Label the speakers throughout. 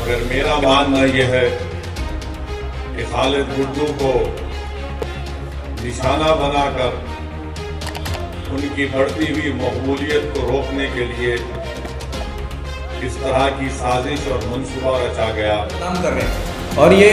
Speaker 1: मगर मेरा मानना यह है कि खालिद गुड्डू को निशाना बनाकर उनकी बढ़ती हुई मकबूलियत को रोकने के लिए इस तरह की साजिश और मंसूबा रचा गया।
Speaker 2: काम कर रहे हैं और ये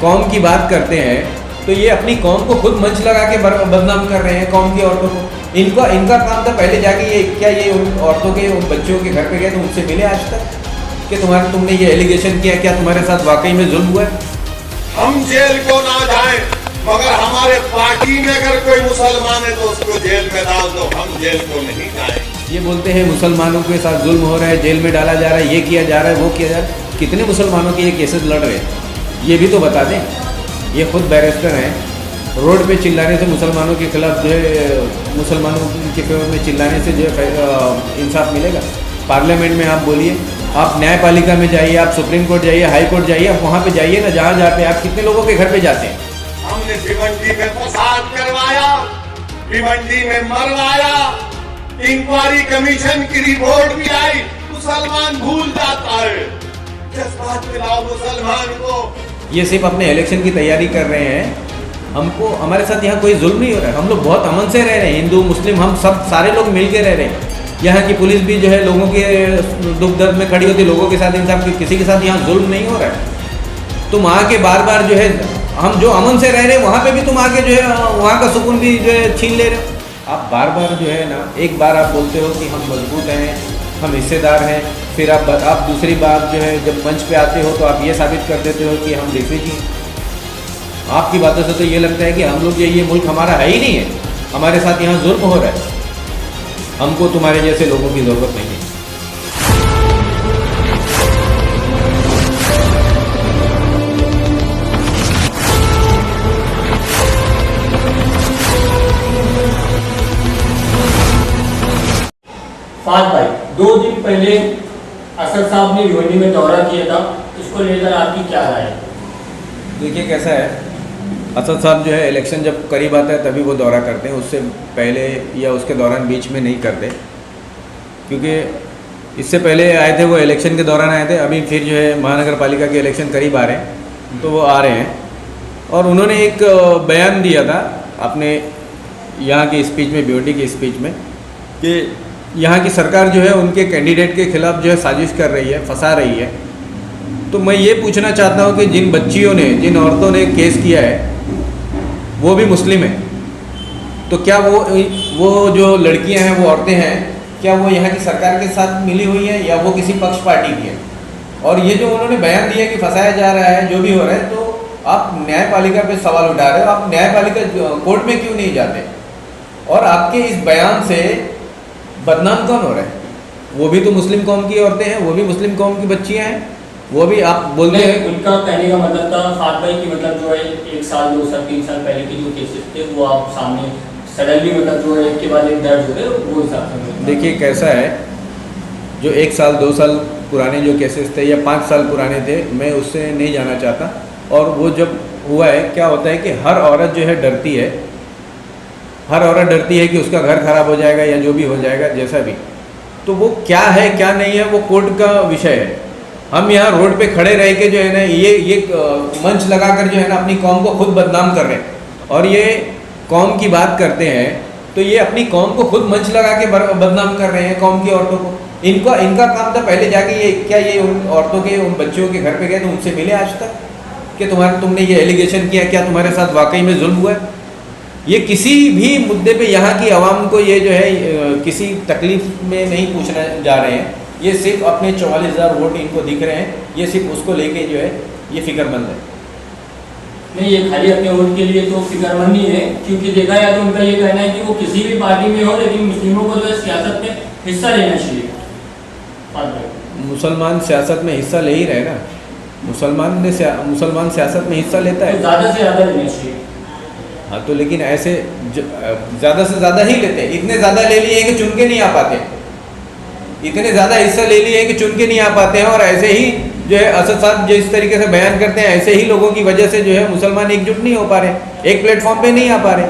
Speaker 2: कौम की बात करते हैं तो ये अपनी कौम को खुद मंच लगा के बदनाम कर रहे हैं, कौम की औरतों को। इनका काम था पहले जाके ये उन औरतों के उन बच्चों के घर पे गए तो उनसे मिले आज तक कि तुमने ये एलिगेशन किया, क्या तुम्हारे साथ वाकई में जुल्म हुआ है?
Speaker 1: हम जेल को ना जाए मगर हमारे पार्टी में अगर कोई मुसलमान है तो उसको जेल में डाल दो, हम जेल को नहीं जाए।
Speaker 2: ये बोलते हैं मुसलमानों के साथ जुल्म हो रहा है, जेल में डाला जा रहा है, ये किया जा रहा है, वो किया जा रहा है। कितने मुसलमानों के ये केसेस लड़ रहे हैं ये भी तो बता दें। ये खुद बैरिस्टर हैं, रोड पे चिल्लाने से मुसलमानों के खिलाफ जो है, मुसलमानों के फेवर में चिल्लाने से जो है इंसाफ मिलेगा? पार्लियामेंट में आप बोलिए, आप न्यायपालिका में जाइए, आप सुप्रीम कोर्ट जाइए, हाई कोर्ट जाइए, आप वहाँ पे जाइए ना, जहाँ पे आप कितने लोगों के घर पे जाते हैं।
Speaker 1: हमने भिवंडी में फसाद करवाया, भिवंडी में मरवाया, इंक्वायरी कमीशन की रिपोर्ट भी आई, मुसलमान भूल जाता है। जज्बात दिलाओ मुसलमान को।
Speaker 2: ये सिर्फ अपने इलेक्शन की तैयारी कर रहे हैं। हमको हमारे साथ यहाँ कोई जुल्म नहीं हो रहा है, हम लोग बहुत अमन से रह रहे हैं, हिंदू मुस्लिम हम सब सारे लोग मिल के रह रहे हैं। यहाँ की पुलिस भी जो है लोगों के दुख दर्द में खड़ी होती है, लोगों के साथ इंसाफ, किसी के साथ यहाँ जुल्म नहीं हो रहा है। तुम आके बार बार जो है, हम जो अमन से रह रहे हैं वहाँ पे भी तुम आके जो है वहाँ का सुकून भी जो है छीन ले रहे हो। आप बार बार जो है ना, एक बार आप बोलते हो कि हम मजबूत हैं, हम हिस्सेदार हैं, फिर आप दूसरी बात जो है जब मंच पे आते हो तो आप ये साबित कर देते हो कि हम रिफ्यूजी हैं। आपकी बातों से तो ये लगता है कि हम लोग ये मुल्क हमारा है ही नहीं है, हमारे साथ यहाँ जुल्म हो रहा है। हमको तुम्हारे जैसे लोगों की ज़रूरत नहीं है।
Speaker 3: फात भाई, 2 दिन पहले असद साहब ने भिवंडी में दौरा किया था, इसको लेकर आपकी क्या राय है?
Speaker 2: देखिए कैसा है, असद साहब जो है इलेक्शन जब करीब आता है तभी वो दौरा करते हैं, उससे पहले या उसके दौरान बीच में नहीं करते। क्योंकि इससे पहले आए थे वो इलेक्शन के दौरान आए थे, अभी फिर जो है महानगर पालिका के इलेक्शन करीब आ रहे हैं तो वो आ रहे हैं। और उन्होंने एक बयान दिया था अपने यहाँ की स्पीच में, भिवंडी की स्पीच में, कि यहाँ की सरकार जो है उनके कैंडिडेट के खिलाफ जो है साजिश कर रही है, फंसा रही है। तो मैं ये पूछना चाहता हूँ कि जिन बच्चियों ने, जिन औरतों ने केस किया है वो भी मुस्लिम हैं, तो क्या वो जो लड़कियां हैं, वो औरतें हैं, क्या वो यहाँ की सरकार के साथ मिली हुई हैं या वो किसी पक्ष पार्टी की है? और ये जो उन्होंने बयान दिया कि फंसाया जा रहा है, जो भी हो रहा है, तो आप न्यायपालिका पे सवाल उठा रहे हो। आप न्यायपालिका कोर्ट में क्यों नहीं जाते? और आपके इस बयान से बदनाम कौन हो रहा है? वो भी तो मुस्लिम कौम की औरतें हैं, वो भी मुस्लिम कौम की बच्चियाँ हैं, वो भी आप बोलते हैं।
Speaker 3: उनका कहने का मतलब था फात भाई की, मतलब जो है 1 साल 2 साल 3 साल पहले के जो केसेस थे वो आप सामने सडनली मतलब जो है एक के बाद एक दर्ज हो गए, वो हिसाब से।
Speaker 2: देखिए कैसा है, जो 1 साल 2 साल पुराने जो केसेस थे या 5 साल पुराने थे, मैं उससे नहीं जाना चाहता। और वो जब हुआ है, क्या होता है कि हर औरत जो है डरती है, हर औरत डरती है कि उसका घर खराब हो जाएगा या जो भी हो जाएगा, जैसा भी। तो वो क्या है क्या नहीं है वो कोर्ट का विषय है। हम यहाँ रोड पे खड़े रह के जो है ना ये मंच लगाकर जो है ना अपनी कौम को खुद बदनाम कर रहे हैं। और ये कौम की बात करते हैं तो ये अपनी कौम को खुद मंच लगा के बदनाम कर रहे हैं, कौम की औरतों को। इनका काम था पहले जाके ये उन औरतों के उन बच्चों के घर पे गए तो उनसे मिले आज तक कि तुमने ये एलिगेशन किया, क्या तुम्हारे साथ वाकई में जुल्म हुआ है? ये किसी भी मुद्दे पे यहाँ की आवाम को ये जो है किसी तकलीफ में नहीं पूछना जा रहे हैं। ये सिर्फ अपने 44,000 वोट इनको दिख रहे हैं, ये सिर्फ उसको लेके जो है ये फिक्रमंद है।
Speaker 3: नहीं, ये खाली अपने वोट के लिए तो फिक्रमंद नहीं है, क्योंकि देखा जाए तो उनका ये कहना है कि वो किसी भी पार्टी में हो, लेकिन मुस्लिमों को जो है सियासत में हिस्सा लेना चाहिए।
Speaker 2: मुसलमान सियासत में हिस्सा ले ही रहे ना, मुसलमान सियासत में हिस्सा लेता है,
Speaker 3: तो ज़्यादा से ज़्यादा लेना चाहिए।
Speaker 2: हाँ, तो लेकिन ऐसे ज़्यादा से ज़्यादा ही लेते हैं। इतने ज़्यादा ले लिए कि चुन के नहीं आ पाते, इतने ज़्यादा हिस्सा ले लिए कि चुन के नहीं आ पाते हैं। और ऐसे ही जो है असद साहब जिस तरीके से बयान करते हैं, ऐसे ही लोगों की वजह से जो है मुसलमान एकजुट नहीं हो पा रहे, एक प्लेटफॉर्म पे नहीं आ पा रहे।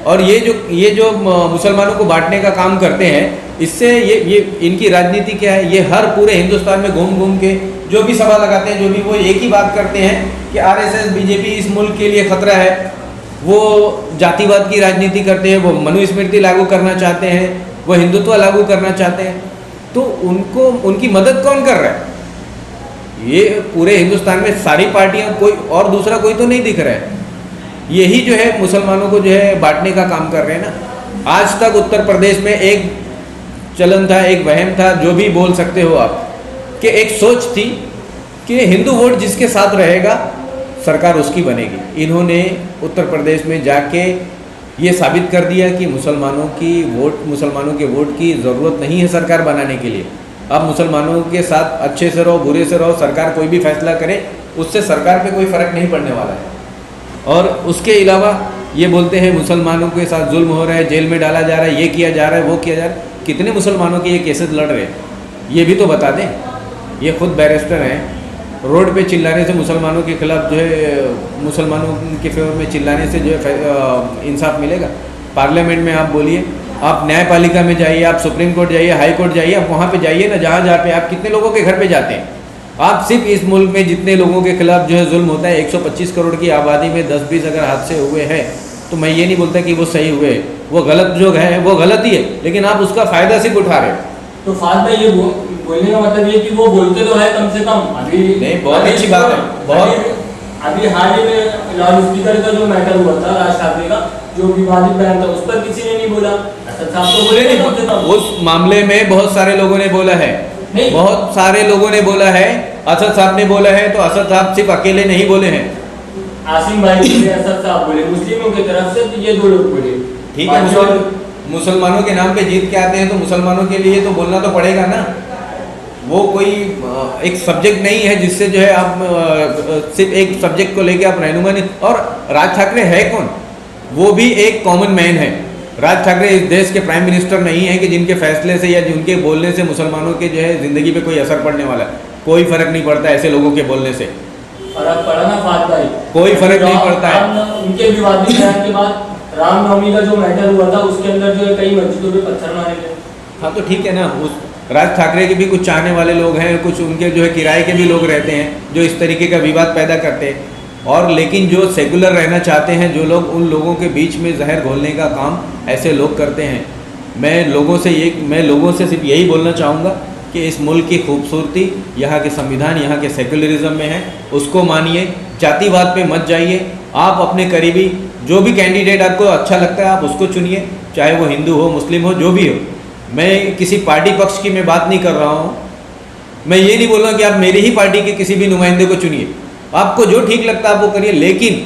Speaker 2: और ये जो मुसलमानों को बांटने का काम करते हैं, इससे ये इनकी राजनीति क्या है, ये हर पूरे हिंदुस्तान में घूम घूम के जो भी सभा लगाते हैं, जो भी वो एक ही बात करते हैं कि आरएसएस बीजेपी इस मुल्क के लिए खतरा है। वो जातिवाद की राजनीति करते हैं, वो मनुस्मृति लागू करना चाहते हैं, वो हिंदुत्व लागू करना चाहते हैं। तो उनको उनकी मदद कौन कर रहा है? ये पूरे हिंदुस्तान में सारी पार्टियां, कोई और दूसरा कोई तो नहीं दिख रहा है। यही जो है मुसलमानों को जो है बांटने का काम कर रहे हैं ना। आज तक उत्तर प्रदेश में एक चलन था, एक वहम था, जो भी बोल सकते हो आप, कि एक सोच थी कि हिंदू वोट जिसके साथ रहेगा सरकार उसकी बनेगी। इन्होंने उत्तर प्रदेश में जाके ये साबित कर दिया कि मुसलमानों के वोट की ज़रूरत नहीं है सरकार बनाने के लिए। अब मुसलमानों के साथ अच्छे से रहो, बुरे से रहो, सरकार कोई भी फैसला करे उससे सरकार पे कोई फ़र्क नहीं पड़ने वाला है। और उसके अलावा ये बोलते हैं मुसलमानों के साथ जुल्म हो रहा है, जेल में डाला जा रहा है, ये किया जा रहा है, वो किया जा रहा है। कितने मुसलमानों के ये केसेस लड़ रहे हैं, ये भी तो बता दें। ये खुद बैरिस्टर हैं, रोड पे चिल्लाने से मुसलमानों के खिलाफ जो है, मुसलमानों के फेवर में चिल्लाने से जो है इंसाफ मिलेगा? पार्लियामेंट में आप बोलिए, आप न्यायपालिका में जाइए, आप सुप्रीम कोर्ट जाइए, हाई कोर्ट जाइए, आप वहाँ पे जाइए ना, जहाँ पे आप कितने लोगों के घर पे जाते हैं? आप सिर्फ इस मुल्क में जितने लोगों के खिलाफ जो है जुल्म होता है, 125 करोड़ की आबादी में 10-20 अगर हादसे हुए हैं, तो मैं ये नहीं बोलता कि वो सही हुए, वो गलत जो है वो गलत ही है, लेकिन आप उसका फ़ायदा सिर्फ उठा रहे हो।
Speaker 3: तो फात भाई ये बोलने का मतलब ये कि वो बोलते तो है कम से कम। अभी
Speaker 2: नहीं, बहुत अच्छी बात है। बहुत
Speaker 3: अभी हाल ही में लाउड स्पीकर का जो मैटर हुआ था, राज ठाकरे का जो विवादित बयान था, उस पर किसी ने नहीं बोला। असद साहब तो बोले नहीं, कम से कम
Speaker 2: उस मामले में बहुत सारे लोगों ने बोला है, बहुत सारे लोगों ने बोला है। असद साहब ने बोला है, तो असद साहब सिर्फ अकेले नहीं बोले हैं।
Speaker 3: आसिम भाई बोले, असद साहब बोले, मुस्लिमों की तरफ से तो ये दो लोग बोले।
Speaker 2: ठीक है, मुसलमानों के नाम पे जीत के आते हैं तो मुसलमानों के लिए तो बोलना तो पड़ेगा ना। वो कोई एक सब्जेक्ट नहीं है जिससे जो है आप सिर्फ एक सब्जेक्ट को लेके आप रहनुमा नहीं। और राज ठाकरे है कौन? वो भी एक कॉमन मैन है। राज ठाकरे इस देश के प्राइम मिनिस्टर नहीं है कि जिनके फैसले से या जिनके बोलने से मुसलमानों के जो है ज़िंदगी पे कोई असर पड़ने वाला है। कोई फ़र्क नहीं पड़ता ऐसे लोगों के बोलने से,
Speaker 3: फर्क पड़ा ना फात भाई,
Speaker 2: कोई फ़र्क नहीं पड़ता है।
Speaker 3: उनके विवादित बयान के बाद रामनवमी का जो मैटर हुआ था, उसके अंदर जो है कई मस्जिदों पे पत्थर मारे गए।
Speaker 2: हाँ तो ठीक है ना, उस राज ठाकरे के भी कुछ चाहने वाले लोग हैं, कुछ उनके जो है किराए के भी लोग रहते हैं जो इस तरीके का विवाद पैदा करते हैं। और लेकिन जो सेकुलर रहना चाहते हैं जो लोग, उन लोगों के बीच में जहर घोलने का काम ऐसे लोग करते हैं। मैं लोगों से सिर्फ यही बोलना चाहूँगा कि इस मुल्क की खूबसूरती यहाँ के संविधान, यहाँ के सेकुलरिज्म में है, उसको मानिए। जातिवाद पे मत जाइए। आप अपने करीबी जो भी कैंडिडेट आपको अच्छा लगता है आप उसको चुनिए, चाहे वो हिंदू हो, मुस्लिम हो, जो भी हो। मैं किसी पार्टी पक्ष की मैं बात नहीं कर रहा हूँ। मैं ये नहीं बोल रहा कि आप मेरी ही पार्टी के किसी भी नुमाइंदे को चुनिए, आपको जो ठीक लगता है आप वो करिए, लेकिन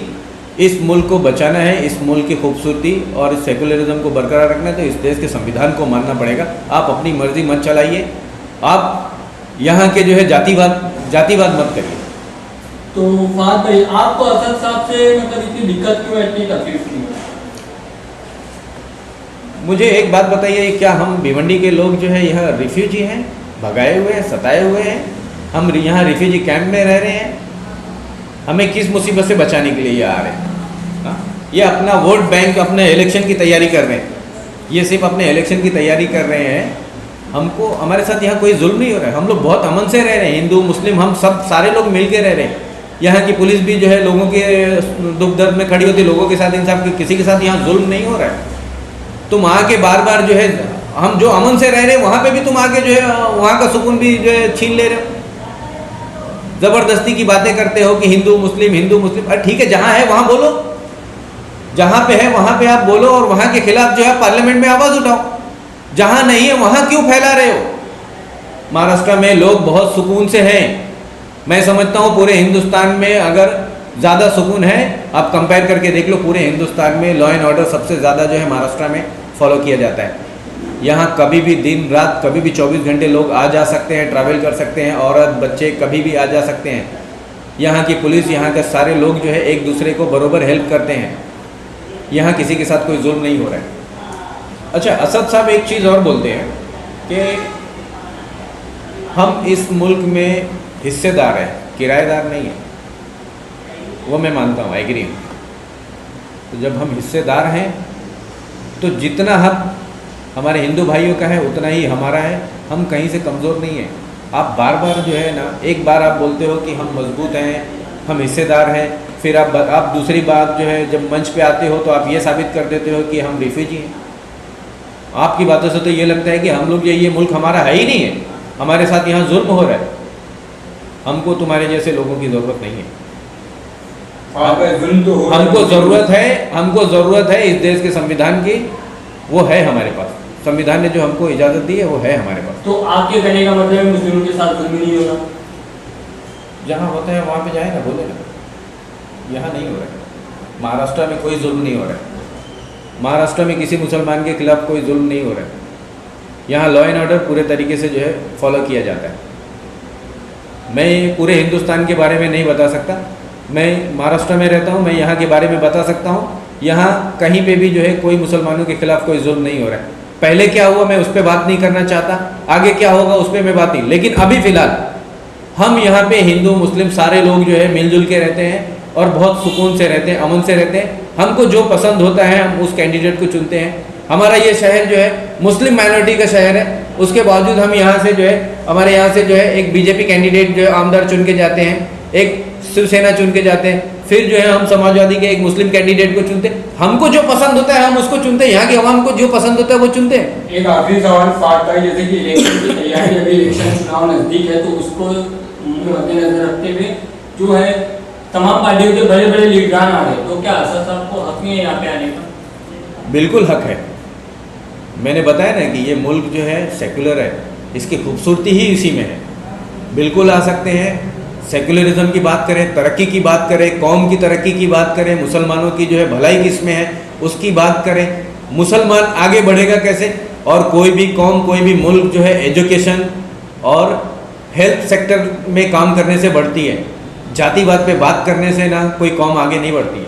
Speaker 2: इस मुल्क को बचाना है, इस मुल्क की खूबसूरती और इस सेकुलरिज्म को बरकरार रखना है तो इस देश के संविधान को मानना पड़ेगा। आप अपनी मर्जी मत चलाइए, आप यहाँ के जो है जातिवाद मत करिए।
Speaker 3: तो फात भाई, आपको असद साहब से मतलब इतनी दिक्कत क्यों है, इतनी तकलीफ क्यों है?
Speaker 2: मुझे एक बात बताइए, क्या हम भिवंडी के लोग जो है यहाँ रिफ्यूजी हैं, भगाए हुए हैं, सताए हुए हैं? हम यहाँ रिफ्यूजी कैंप में रह रहे हैं? हमें किस मुसीबत से बचाने के लिए ये आ रहे हैं? हाँ? ये अपना वोट बैंक, अपने इलेक्शन की तैयारी कर रहे हैं। ये सिर्फ अपने इलेक्शन की तैयारी कर रहे हैं। हमको, हमारे साथ यहाँ कोई जुल्म नहीं हो रहा है। हम लोग बहुत अमन से रह रहे हैं, हिंदू मुस्लिम हम सब सारे लोग मिल के रह रहे हैं। यहाँ की पुलिस भी जो है लोगों के दुख दर्द में खड़ी होती है, लोगों के साथ इंसाफ, किसी के साथ यहाँ जुल्म नहीं हो रहा है। तुम आके बार बार जो है, हम जो अमन से रह रहे हैं वहाँ पे भी तुम आके जो है वहाँ का सुकून भी जो है छीन ले रहे हो। ज़बरदस्ती की बातें करते हो कि हिंदू मुस्लिम। अरे ठीक है, जहाँ है वहाँ बोलो, जहाँ पे है वहाँ पे आप बोलो और वहाँ के खिलाफ जो है पार्लियामेंट में आवाज़ उठाओ। जहाँ नहीं है वहाँ क्यों फैला रहे हो? महाराष्ट्र में लोग बहुत सुकून से हैं। मैं समझता हूँ पूरे हिंदुस्तान में अगर ज़्यादा सुकून है, आप कंपेयर करके देख लो, पूरे हिंदुस्तान में लॉ एंड ऑर्डर सबसे ज़्यादा जो है महाराष्ट्र में फॉलो किया जाता है। यहाँ कभी भी दिन रात, कभी भी 24 घंटे लोग आ जा सकते हैं, ट्रैवल कर सकते हैं, औरत बच्चे कभी भी आ जा सकते हैं। यहाँ की पुलिस, यहाँ के सारे लोग जो है एक दूसरे को बरोबर हेल्प करते हैं। यहाँ किसी के साथ कोई जुल्म नहीं हो रहा है। अच्छा, असद साहब एक चीज़ और बोलते हैं कि हम इस मुल्क में हिस्सेदार हैं, किराएदार नहीं है। वो मैं मानता हूँ, एग्री हूँ। तो जब हम हिस्सेदार हैं तो जितना हक हमारे हिंदू भाइयों का है उतना ही हमारा है, हम कहीं से कमज़ोर नहीं हैं। आप बार बार जो है ना, एक बार आप बोलते हो कि हम मजबूत हैं, हम हिस्सेदार हैं, फिर आप दूसरी बात जो है जब मंच पे आते हो तो आप ये साबित कर देते हो कि हम रिफ्यूजी हैं। आपकी बातों से तो ये लगता है कि हम लोग ये मुल्क हमारा है ही नहीं है, हमारे साथ यहाँ जुल्म हो रहा है। हमको तुम्हारे जैसे लोगों की ज़रूरत नहीं है। हमको ज़रूरत है इस देश के संविधान की, वो है हमारे पास। संविधान ने जो हमको इजाज़त दी है वो है हमारे पास।
Speaker 3: तो आपके कहने का मतलब है मुस्लिमों के साथ जुल्म नहीं होगा?
Speaker 2: जहाँ होता है वहाँ पे जाए ना, बोले ना। यहाँ नहीं हो रहा है। महाराष्ट्र में कोई जुल्म नहीं हो रहा है। महाराष्ट्र में किसी मुसलमान के खिलाफ कोई जुल्म नहीं हो रहा है। यहाँ लॉ एंड ऑर्डर पूरे तरीके से जो है फॉलो किया जाता है। मैं पूरे हिंदुस्तान के बारे में नहीं बता सकता, मैं महाराष्ट्र में रहता हूँ, मैं यहाँ के बारे में बता सकता हूँ। यहाँ कहीं पे भी जो है कोई मुसलमानों के खिलाफ कोई जुल्म नहीं हो रहा है। पहले क्या हुआ मैं उस पर बात नहीं करना चाहता, आगे क्या होगा उस पर मैं बात नहीं, लेकिन अभी फ़िलहाल हम यहाँ पे हिंदू मुस्लिम सारे लोग जो है मिलजुल के रहते हैं और बहुत सुकून से रहते हैं, अमन से रहते हैं। हमको जो पसंद होता है हम उस कैंडिडेट को चुनते हैं। हमारा ये शहर जो है मुस्लिम माइनॉरिटी का शहर है, उसके बावजूद हम यहाँ से जो है हमारे यहाँ से जो है एक बीजेपी कैंडिडेट जो है आमदार चुन के जाते हैं, एक शिवसेना चुन के जाते हैं, फिर जो है हम समाजवादी के एक मुस्लिम कैंडिडेट को चुनते हैं। हमको जो पसंद होता है हम उसको चुनते हैं, यहाँ की आवाम को जो पसंद होता है वो चुनते हैं।
Speaker 3: एक आखिरी सवाल फाट का, जैसे कि इलेक्शन की तैयारी, अभी इलेक्शन चुनाव नजदीक है, तो उसको मद्देनजर रखते हुए जो है तमाम पार्टियों के बड़े बड़े लीडरान आ रहे, तो क्या असद साहब को हक नहीं है यहाँ पे आने का?
Speaker 2: बिल्कुल हक है। मैंने बताया ना कि ये मुल्क जो है सेकुलर है, इसकी खूबसूरती ही इसी में है। बिल्कुल आ सकते हैं। सेकुलरिज्म की बात करें, तरक्की की बात करें, कौम की तरक्की की बात करें, मुसलमानों की जो है भलाई किसमें है उसकी बात करें, मुसलमान आगे बढ़ेगा कैसे, और कोई भी कौम कोई भी मुल्क जो है एजुकेशन और हेल्थ सेक्टर में काम करने से बढ़ती है। जातिवाद पे बात करने से ना कोई कौम आगे नहीं बढ़ती है।